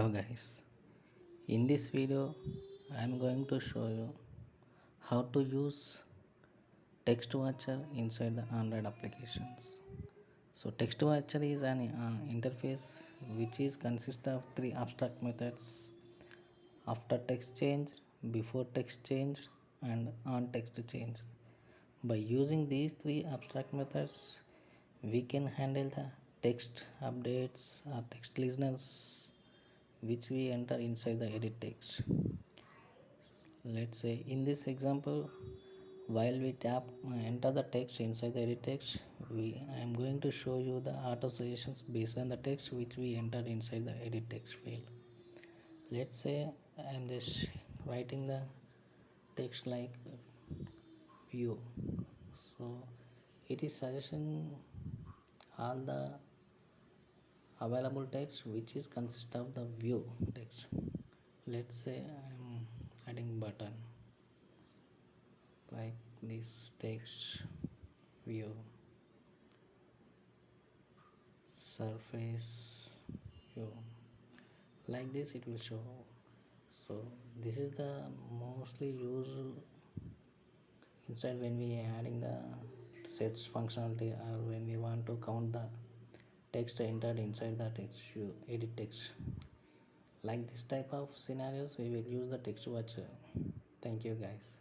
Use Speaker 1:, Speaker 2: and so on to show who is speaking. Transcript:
Speaker 1: Hello guys, in this video I am going to show you how to use TextWatcher inside the Android applications. So TextWatcher is an interface which is consist of three abstract methods: afterTextChanged, beforeTextChanged, and onTextChanged. By using these three abstract methods, we can handle the text updates or text listeners which we enter inside the edit text. Let's say in this example, while we tap enter the text inside the edit text, I am going to show you the auto suggestions based on the text which we entered inside the edit text field. Let's say I am just writing the text like view, so it is suggesting all the available text which is consist of the view text. Let's say I am adding button like this text view surface view, like this it will show. So this is the mostly used inside when we are adding the sets functionality or when we want to count the text entered inside the text view edit text. Like this type of scenarios we will use the text watcher. Thank you guys.